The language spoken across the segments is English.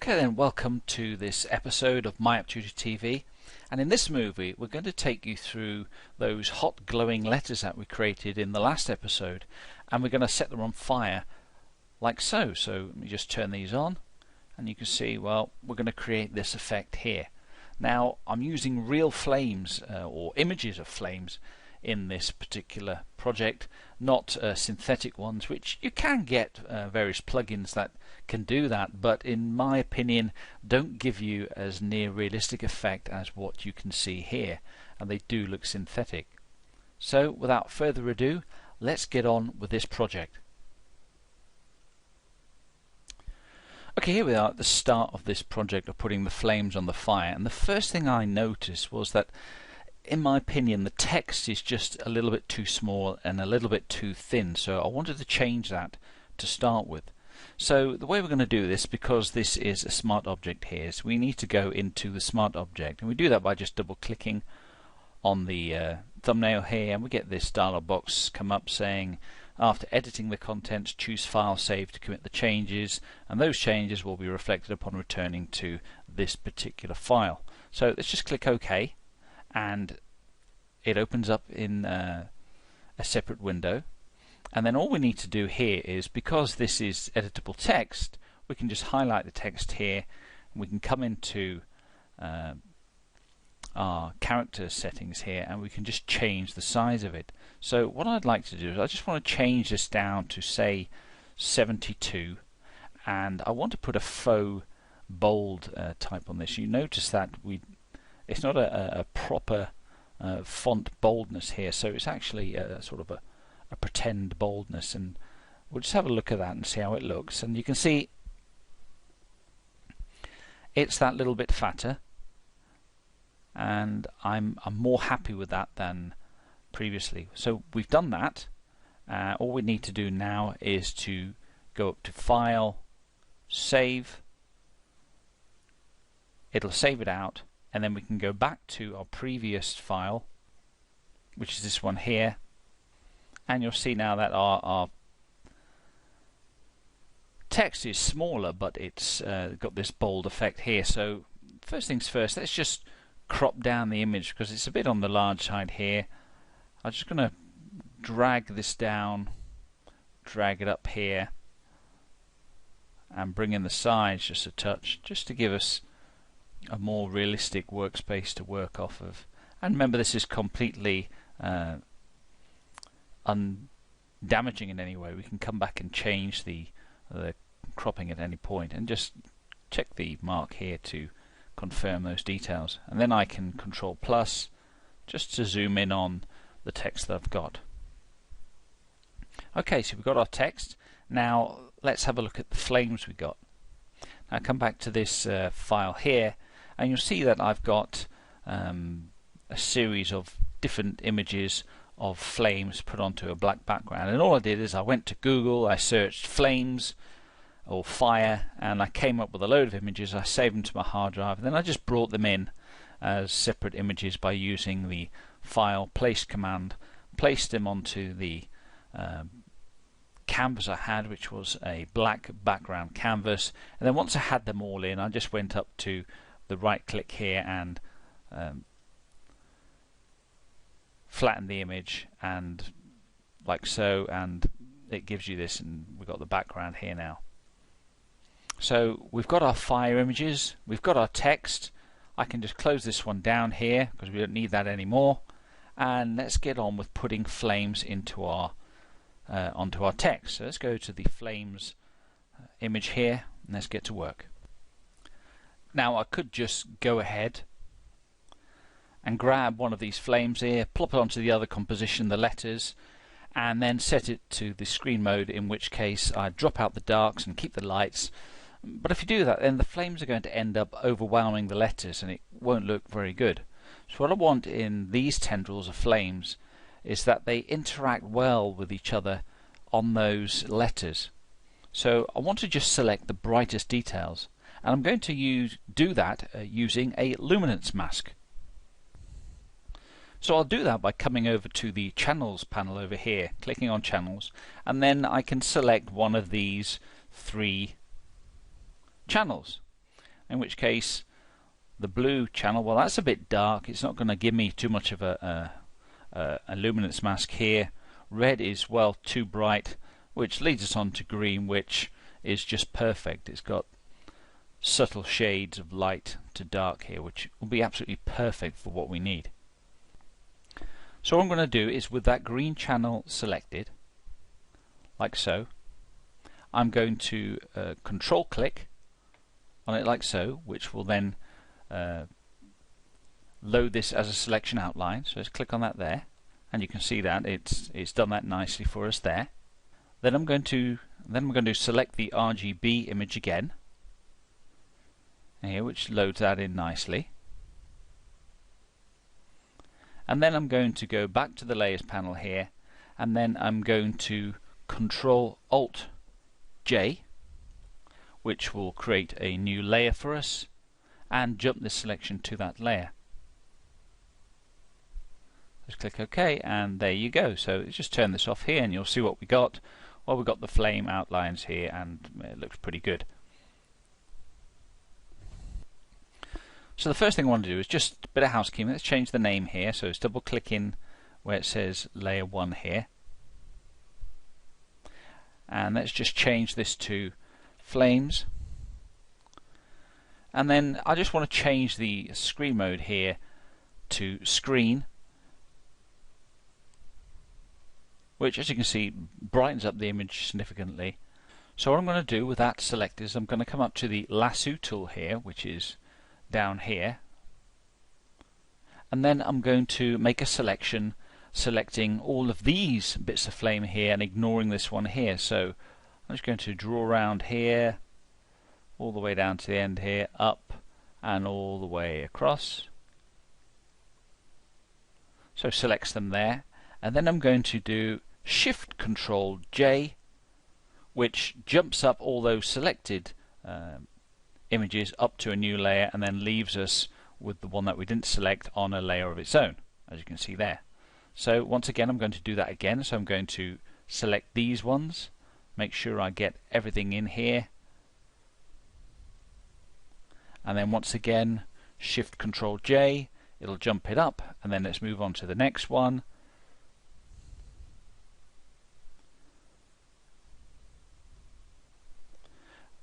Okay then, welcome to this episode of My App Tutor TV, and in this movie we're going to take you through those hot glowing letters that we created in the last episode, and we're going to set them on fire like so. So let me just turn these on and you can see, well, we're going to create this effect here. Now I'm using real flames or images of flames in this particular project, not synthetic ones, which you can get various plugins that can do that, but in my opinion don't give you as near realistic effect as what you can see here, and they do look synthetic. So without further ado, let's get on with this project. Okay, here we are at the start of this project of putting the flames on the fire, and the first thing I noticed was that, in my opinion, the text is just a little bit too small and a little bit too thin, so I wanted to change that to start with. So the way we're going to do this, because this is a smart object here, is we need to go into the smart object, and we do that by just double clicking on the thumbnail here, and we get this dialog box come up saying, after editing the contents, choose file save to commit the changes, and those changes will be reflected upon returning to this particular file. So let's just click OK, and it opens up in a separate window. And then all we need to do here is, because this is editable text, we can just highlight the text here, and we can come into our character settings here, and we can just change the size of it. So what I'd like to do is I just want to change this down to say 72, and I want to put a faux bold type on this. You notice that it's not a proper font boldness here, so it's actually a sort of a pretend boldness, and we'll just have a look at that and see how it looks. And you can see it's that little bit fatter, and I'm more happy with that than previously. So we've done that. All we need to do now is to go up to File, Save. It'll save it out, and then we can go back to our previous file, which is this one here, and you'll see now that our text is smaller, but it's got this bold effect here. So first things first, let's just crop down the image because it's a bit on the large side here. I'm just going to drag this down, drag it up here, and bring in the size just a touch, just to give us a more realistic workspace to work off of. And remember, this is completely undamaging in any way. We can come back and change the cropping at any point, and just check the mark here to confirm those details, and then I can Control Plus just to zoom in on the text that I've got. Okay, so we've got our text. Now let's have a look at the flames we got. Now come back to this file here, and you'll see that I've got a series of different images of flames put onto a black background, and all I did is I went to Google, I searched flames or fire, and I came up with a load of images. I saved them to my hard drive, and then I just brought them in as separate images by using the File Place command, placed them onto the canvas I had, which was a black background canvas, and then once I had them all in, I just went up to the right click here and flatten the image, and like so, and it gives you this, and we've got the background here now. So we've got our fire images, we've got our text. I can just close this one down here because we don't need that anymore, and let's get on with putting flames into our onto our text. So let's go to the flames image here, and let's get to work. Now I could just go ahead and grab one of these flames here, plop it onto the other composition, the letters, and then set it to the screen mode, in which case I drop out the darks and keep the lights. But if you do that, then the flames are going to end up overwhelming the letters, and it won't look very good. So what I want in these tendrils of flames is that they interact well with each other on those letters. So I want to just select the brightest details, and I'm going to do that using a luminance mask. So I'll do that by coming over to the channels panel over here, clicking on channels, and then I can select one of these three channels. in which case the blue channel, well, that's a bit dark. It's not going to give me too much of a luminance mask here. Red is, well, too bright, which leads us on to green, which is just perfect. It's got subtle shades of light to dark here, which will be absolutely perfect for what we need. So what I'm going to do is, with that green channel selected, like so, I'm going to control click on it like so, which will then load this as a selection outline. So let's click on that there, and you can see that it's done that nicely for us there. Then I'm going to select the RGB image again here, which loads that in nicely. And then I'm going to go back to the layers panel here, and then I'm going to Control Alt J, which will create a new layer for us and jump this selection to that layer. Just click OK, and there you go. So just turn this off here and you'll see what we got. Well, we've got the flame outlines here and it looks pretty good. So the first thing I want to do is just a bit of housekeeping. Let's change the name here. So it's double clicking where it says layer 1 here. And let's just change this to flames. And then I just want to change the screen mode here to screen, which, as you can see, brightens up the image significantly. So what I'm going to do with that selected is I'm going to come up to the lasso tool here, which is down here, and then I'm going to make a selection selecting all of these bits of flame here and ignoring this one here. So I'm just going to draw around here all the way down to the end here, up and all the way across. So selects them there, and then I'm going to do Shift Control J, which jumps up all those selected images up to a new layer and then leaves us with the one that we didn't select on a layer of its own, as you can see there. So once again I'm going to do that again. So I'm going to select these ones, make sure I get everything in here, and then once again Shift Control J, it'll jump it up, and then let's move on to the next one.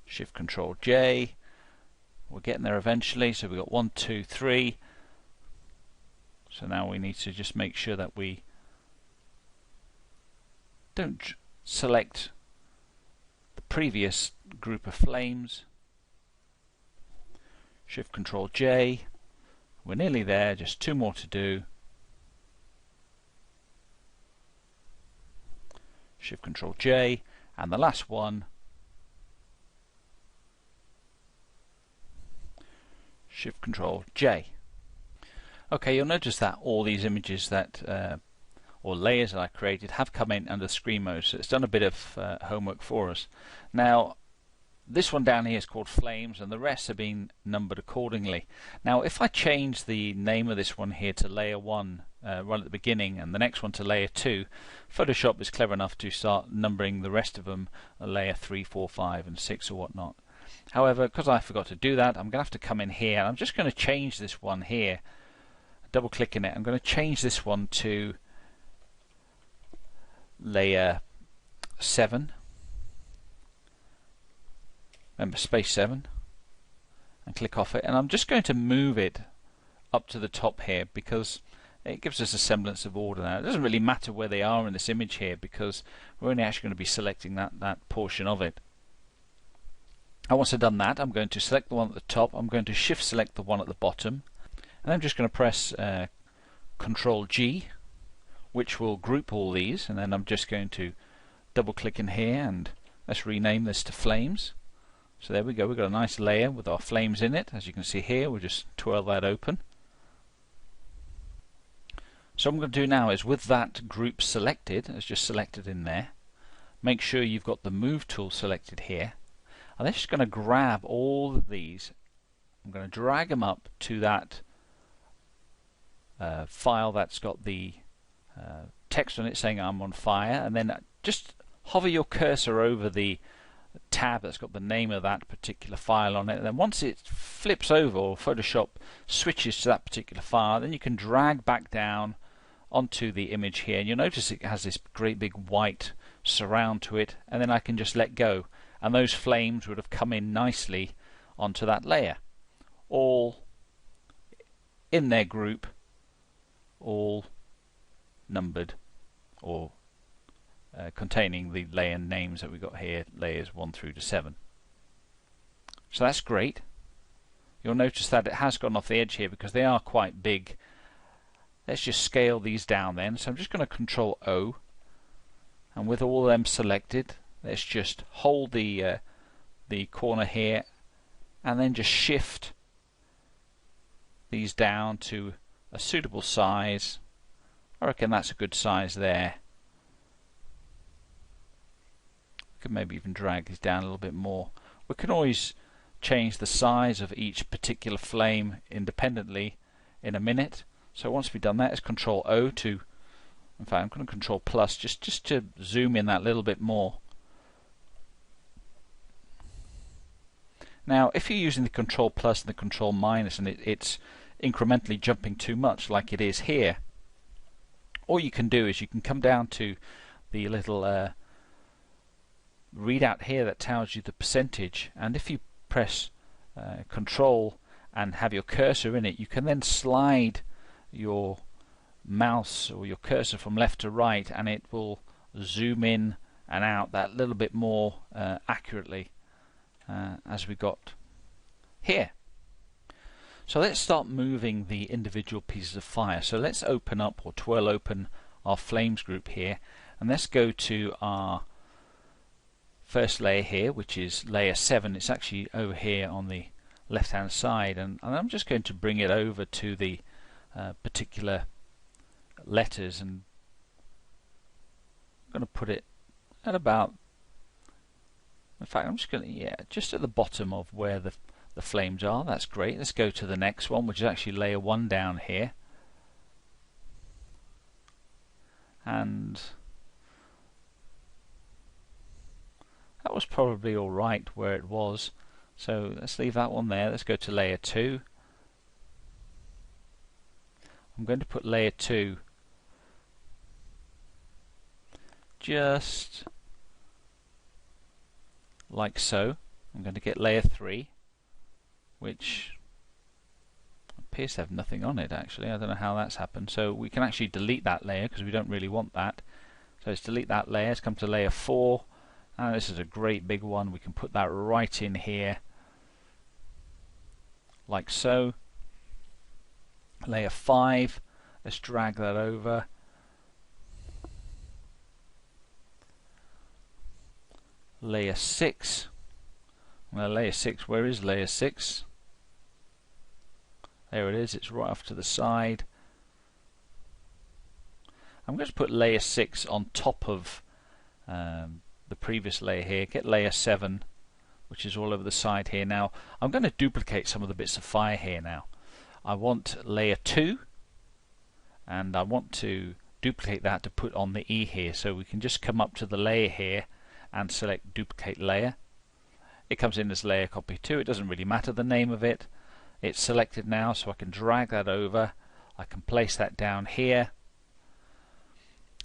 Shift Control J, we're getting there eventually. So we've got 1, 2, 3. So now we need to just make sure that we don't select the previous group of flames. Shift Control J, we're nearly there, just 2 more to do. Shift Control J, and the last one, Shift Control J. Okay, you'll notice that all these images that or layers that I created have come in under screen mode, so it's done a bit of homework for us. Now this one down here is called flames, and the rest have been numbered accordingly. Now if I change the name of this one here to layer 1 right at the beginning, and the next one to layer 2, Photoshop is clever enough to start numbering the rest of them layer 3, 4, 5 and 6 or whatnot. However, because I forgot to do that, I'm going to have to come in here, and I'm just going to change this one here, double click in it. I'm going to change this one to layer 7, remember space 7, and click off it, and I'm just going to move it up to the top here because it gives us a semblance of order. Now it doesn't really matter where they are in this image here because we're only actually going to be selecting that portion of it. And once I've done that, I'm going to select the one at the top, I'm going to shift select the one at the bottom, and I'm just going to press Control G, which will group all these, and then I'm just going to double click in here and let's rename this to flames. So there we go, we've got a nice layer with our flames in it. As you can see here, we'll just twirl that open. So what I'm going to do now is, with that group selected, it's just selected in there, make sure you've got the move tool selected here. I'm just going to grab all of these, I'm going to drag them up to that file that's got the text on it saying I'm on fire, and then just hover your cursor over the tab that's got the name of that particular file on it. And then once it flips over, or Photoshop switches to that particular file, then you can drag back down onto the image here, and you'll notice it has this great big white surround to it, and then I can just let go, and those flames would have come in nicely onto that layer, all in their group, all numbered, or containing the layer names that we got here, layers 1 through to 7. So that's great. You'll notice that it has gone off the edge here because they are quite big. Let's just scale these down then. So I'm just going to Control O, and with all of them selected, let's just hold the corner here, and then just shift these down to a suitable size. I reckon that's a good size there. We can maybe even drag these down a little bit more. We can always change the size of each particular flame independently in a minute. So once we've done that, it's Control O to, in fact I'm going to Control plus just to zoom in that little bit more. Now if you're using the Control plus and the Control minus and it's incrementally jumping too much like it is here, all you can do is you can come down to the little readout here that tells you the percentage, and if you press Control and have your cursor in it, you can then slide your mouse or your cursor from left to right, and it will zoom in and out that little bit more accurately as we got here. So let's start moving the individual pieces of fire. So let's open up or twirl open our flames group here, and let's go to our first layer here, which is layer 7. It's actually over here on the left hand side, and I'm just going to bring it over to the particular letters, and I'm going to put it at about, in fact I'm just going to, just at the bottom of where the flames are. That's great. Let's go to the next one, which is actually layer 1 down here, and that was probably alright where it was, so let's leave that one there. Let's go to layer 2. I'm going to put layer 2 just like so. I'm going to get layer 3, which appears to have nothing on it actually. I don't know how that's happened. So we can actually delete that layer because we don't really want that. So let's delete that layer. Let's come to layer 4. And this is a great big one. We can put that right in here like so. Layer 5, let's drag that over. Layer 6. Well, layer 6, where is layer 6? There it is, it's right off to the side. I'm going to put layer 6 on top of the previous layer here. Get layer 7, which is all over the side here. Now I'm going to duplicate some of the bits of fire here now. I want layer 2, and I want to duplicate that to put on the E here. So we can just come up to the layer here and select duplicate layer. It comes in as layer copy 2. It doesn't really matter the name of it. It's selected now, so I can drag that over. I can place that down here.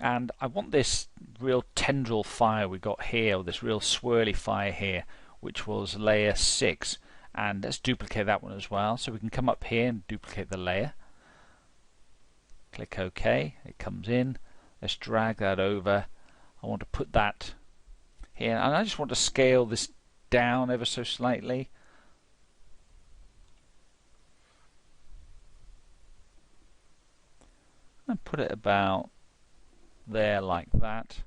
And I want this real tendril fire we got here, or this real swirly fire here, which was layer 6. And let's duplicate that one as well. So we can come up here and duplicate the layer. Click OK. It comes in. Let's drag that over. I want to put that here, and I just want to scale this down ever so slightly. And put it about there like that.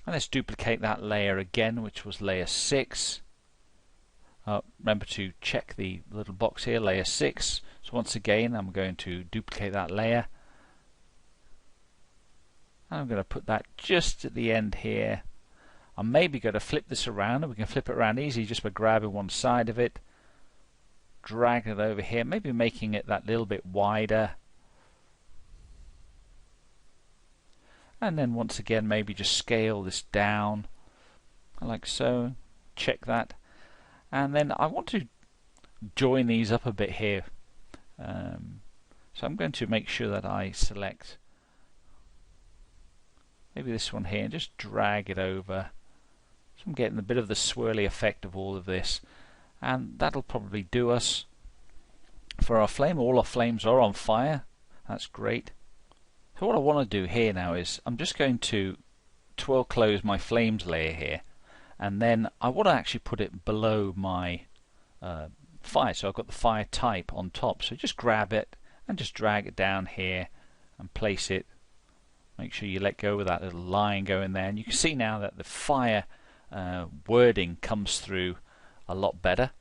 And let's duplicate that layer again, which was layer 6. Remember to check the little box here, layer 6. So once again I'm going to duplicate that layer. And I'm going to put that just at the end here. I'm maybe going to flip this around, and we can flip it around easy just by grabbing one side of it, dragging it over here, maybe making it that little bit wider. And then once again maybe just scale this down. like so. Check that, and then I want to join these up a bit here. So I'm going to make sure that I select maybe this one here and just drag it over. So I'm getting a bit of the swirly effect of all of this, and that'll probably do us for our flame. All our flames are on fire. That's great. So what I want to do here now is I'm just going to twirl close my flames layer here, and then I want to actually put it below my fire. So I've got the fire type on top. So just grab it and just drag it down here and place it. Make sure you let go of that little line going there, and you can see now that the fire wording comes through a lot better.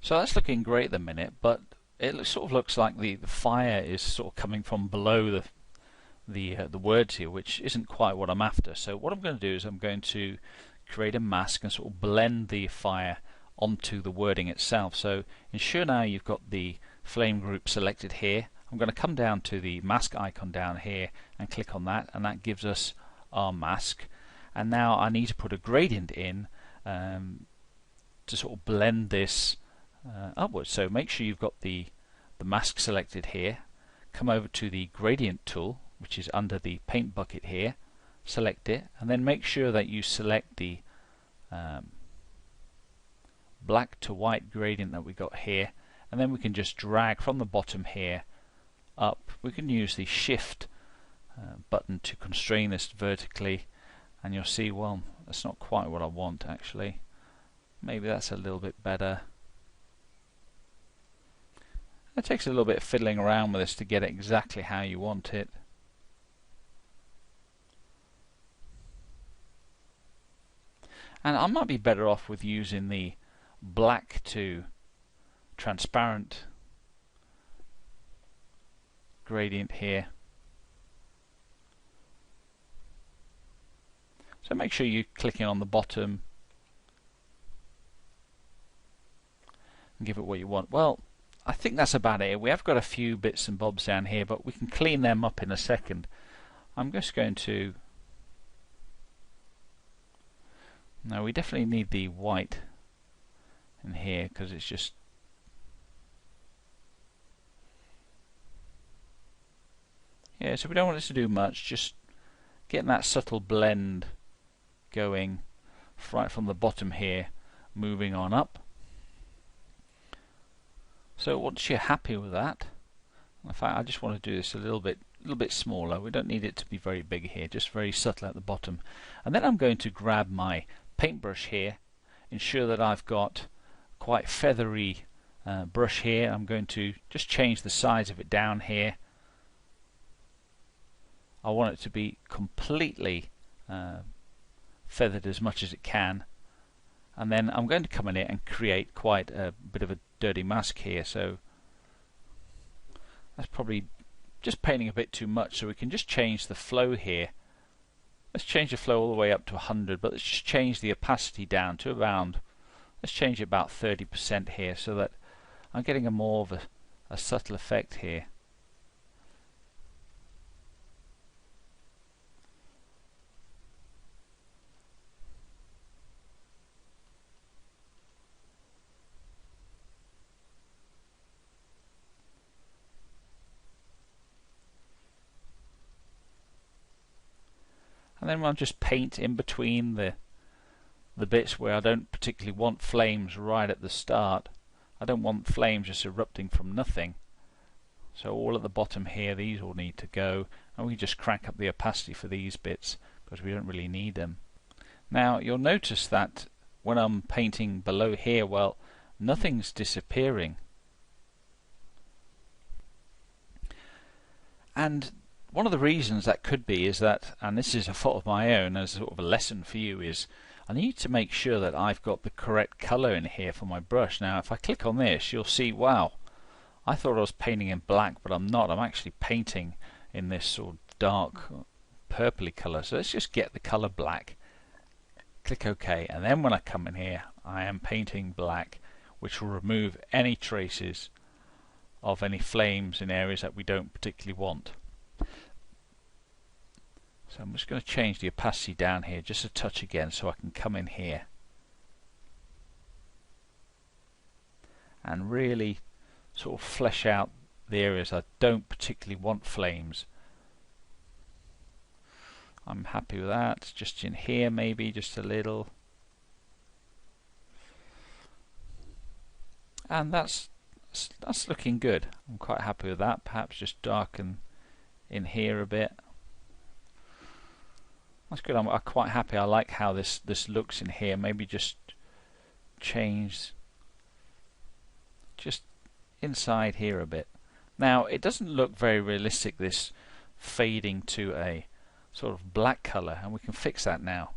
So that's looking great at the minute, but it sort of looks like the fire is sort of coming from below the words here, which isn't quite what I'm after. So what I'm going to do is I'm going to create a mask and sort of blend the fire onto the wording itself. So ensure now you've got the flame group selected here. I'm going to come down to the mask icon down here and click on that, and that gives us our mask. And now I need to put a gradient in to sort of blend this upwards. So make sure you've got the mask selected here. Come over to the gradient tool, which is under the paint bucket here. Select it, and then make sure that you select the black to white gradient that we got here, and then we can just drag from the bottom here up. We can use the shift button to constrain this vertically, and you'll see, well, that's not quite what I want actually. Maybe that's a little bit better. It takes a little bit of fiddling around with this to get it exactly how you want it. And I might be better off with using the black to transparent gradient here. So make sure you're clicking on the bottom and give it what you want. Well, I think that's about it. We have got a few bits and bobs down here, but we can clean them up in a second. I'm just going to... No, we definitely need the white in here because it's just... Yeah, so we don't want it to do much, just getting that subtle blend going right from the bottom here, moving on up. So once you're happy with that, in fact I just want to do this a little bit smaller. We don't need it to be very big here, just very subtle at the bottom. And then I'm going to grab my paintbrush here, ensure that I've got quite feathery brush here. I'm going to just change the size of it down here. I want it to be completely feathered as much as it can, and then I'm going to come in here and create quite a bit of a dirty mask here. So that's probably just painting a bit too much, so we can just change the flow here. Let's change the flow all the way up to 100, but let's just change the opacity down to around, let's change it about 30% here, so that I'm getting a more of a subtle effect here. And then I'll just paint in between the bits where I don't particularly want flames right at the start. I don't want flames just erupting from nothing. So all at the bottom here, these all need to go, and we just crank up the opacity for these bits because we don't really need them. Now you'll notice that when I'm painting below here, well, nothing's disappearing. And one of the reasons that could be is that, and this is a fault of my own as sort of a lesson for you, is I need to make sure that I've got the correct colour in here for my brush. Now if I click on this, you'll see, wow, I thought I was painting in black, but I'm not. I'm actually painting in this sort of dark purpley colour. So let's just get the colour black, click OK, and then when I come in here I am painting black, which will remove any traces of any flames in areas that we don't particularly want. So I'm just going to change the opacity down here just a touch again so I can come in here and really sort of flesh out the areas I don't particularly want flames. I'm happy with that. Just in here maybe just a little, and that's looking good. I'm quite happy with that. Perhaps just darken in here a bit. That's good. I'm quite happy. I like how this looks in here. Maybe just change just inside here a bit. Now it doesn't look very realistic, this fading to a sort of black color, and we can fix that now.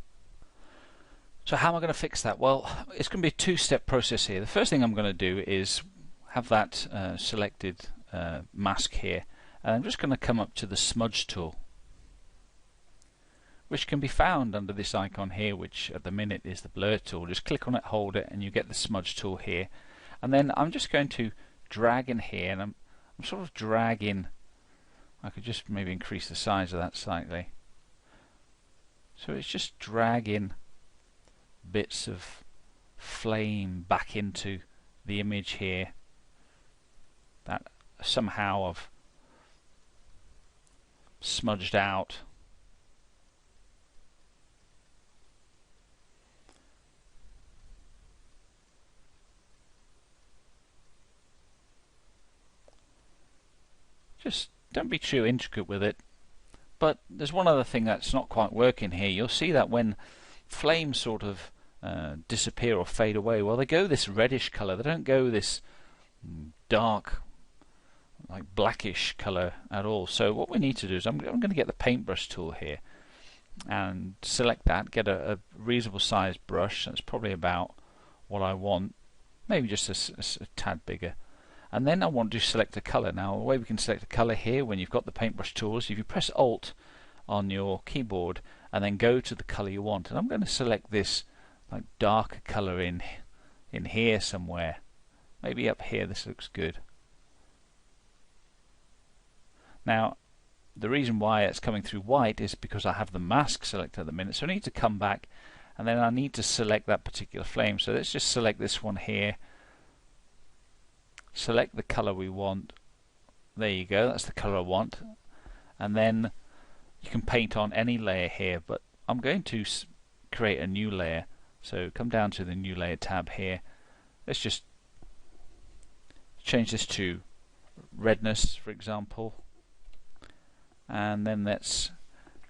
So how am I going to fix that? Well, it's going to be a two-step process here. The first thing I'm going to do is have that selected mask here, and I'm just going to come up to the smudge tool, which can be found under this icon here, which at the minute is the blur tool. Just click on it, hold it, and you get the smudge tool here. And then I'm just going to drag in here, and I'm sort of dragging. I could just maybe increase the size of that slightly. So it's just dragging bits of flame back into the image here that somehow I've smudged out. Just don't be too intricate with it. But there's one other thing that's not quite working here. You'll see that when flames sort of disappear or fade away, well, they go this reddish color. They don't go this dark, like blackish color at all. So what we need to do is I'm going to get the paintbrush tool here and select that, get a reasonable sized brush. That's probably about what I want, maybe just a tad bigger. And then I want to select a color. Now the way we can select a color here when you've got the paintbrush tools, if you press Alt on your keyboard and then go to the color you want, and I'm going to select this like darker color in here somewhere, maybe up here. This looks good. Now the reason why it's coming through white is because I have the mask selected at the minute, so I need to come back and then I need to select that particular flame. So let's just select this one here, select the color we want. There you go, that's the color I want. And then you can paint on any layer here, but I'm going to create a new layer. So come down to the new layer tab here. Let's just change this to redness, for example, and then let's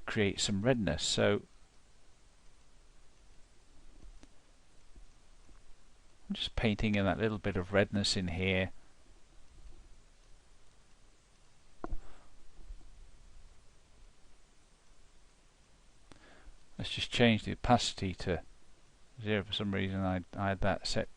create some redness. So I'm just painting in that little bit of redness in here. Let's just change the opacity to 0 for some reason. I had that set.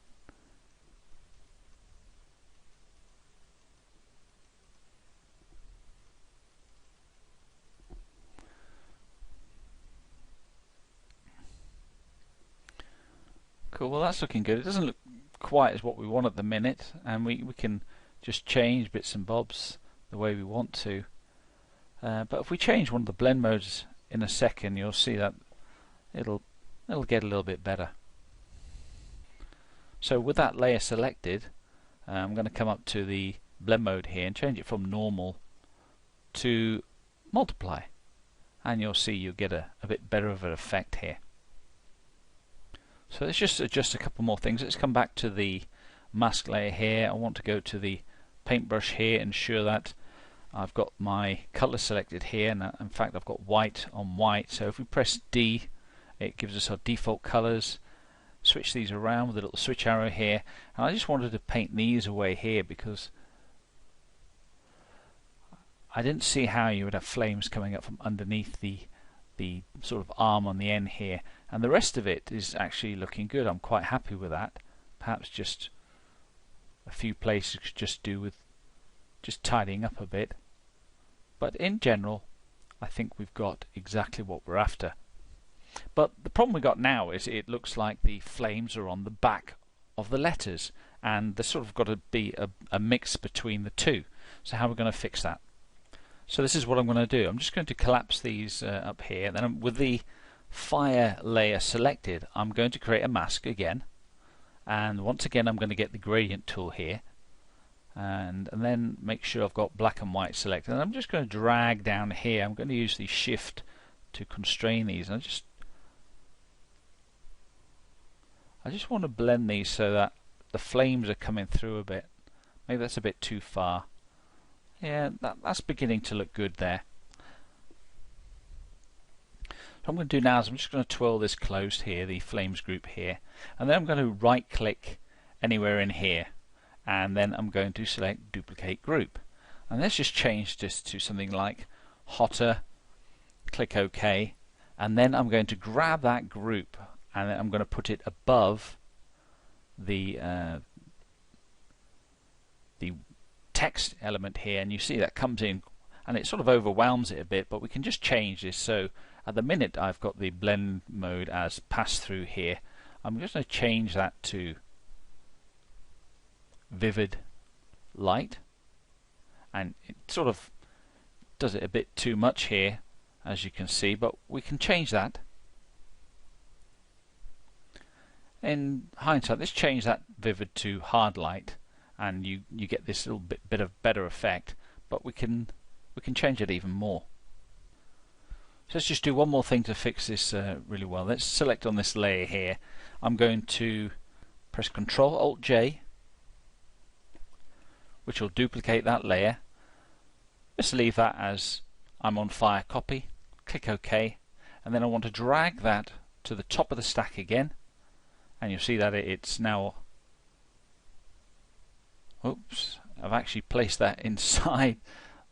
Cool, well that's looking good. It doesn't look quite as what we want at the minute, and we can just change bits and bobs the way we want to. But if we change one of the blend modes in a second, you'll see that it'll get a little bit better. So with that layer selected, I'm going to come up to the blend mode here and change it from normal to multiply, and you'll see you'll get a bit better of an effect here. So let's just adjust a couple more things. Let's come back to the mask layer here. I want to go to the paintbrush here, ensure that I've got my color selected here, and in fact I've got white on white. So if we press D, it gives us our default colors. Switch these around with a little switch arrow here, and I just wanted to paint these away here because I didn't see how you would have flames coming up from underneath the sort of arm on the end here, and the rest of it is actually looking good. I'm quite happy with that. Perhaps just a few places could just do with just tidying up a bit, but in general I think we've got exactly what we're after. But the problem we got now is it looks like the flames are on the back of the letters, and there's sort of got to be a mix between the two. So how are we going to fix that? So this is what I'm going to do. I'm just going to collapse these up here, and then with the fire layer selected, I'm going to create a mask again, and once again I'm going to get the gradient tool here, and then make sure I've got black and white selected, and I'm just going to drag down here. I'm going to use the shift to constrain these, and I just want to blend these so that the flames are coming through a bit. Maybe that's a bit too far. Yeah, that's beginning to look good there. What I'm going to do now is I'm just going to twirl this closed here, the flames group here, and then I'm going to right click anywhere in here, and then I'm going to select duplicate group, and let's just change this to something like hotter. Click OK, and then I'm going to grab that group and then I'm going to put it above the text element here, and you see that comes in and it sort of overwhelms it a bit, but we can just change this. So at the minute I've got the blend mode as pass through here. I'm just going to change that to vivid light, and it sort of does it a bit too much here, as you can see, but we can change that. In hindsight, let's change that vivid to hard light, and you get this little bit of better effect, but we can change it even more. So let's just do one more thing to fix this really well. Let's select on this layer here. I'm going to press Ctrl Alt J, which will duplicate that layer. Just leave that as I'm on fire copy. Click OK, and then I want to drag that to the top of the stack again, and you'll see that it's now, oops, I've actually placed that inside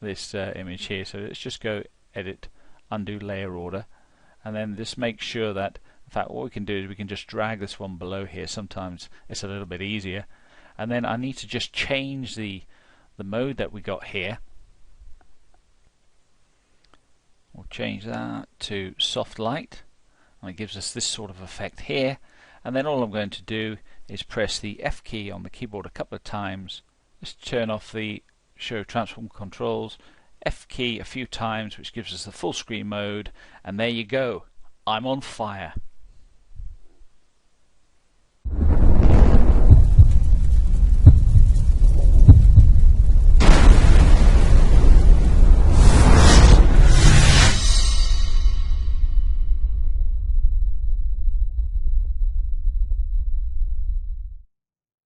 this image here. So let's just go edit, undo layer order, and then just make sure that, in fact, what we can do is we can just drag this one below here. Sometimes it's a little bit easier, and then I need to just change the mode that we got here. We'll change that to soft light, and it gives us this sort of effect here. And then all I'm going to do is press the F key on the keyboard a couple of times. Just turn off the show transform controls, F key a few times, which gives us the full screen mode, and there you go. I'm on fire.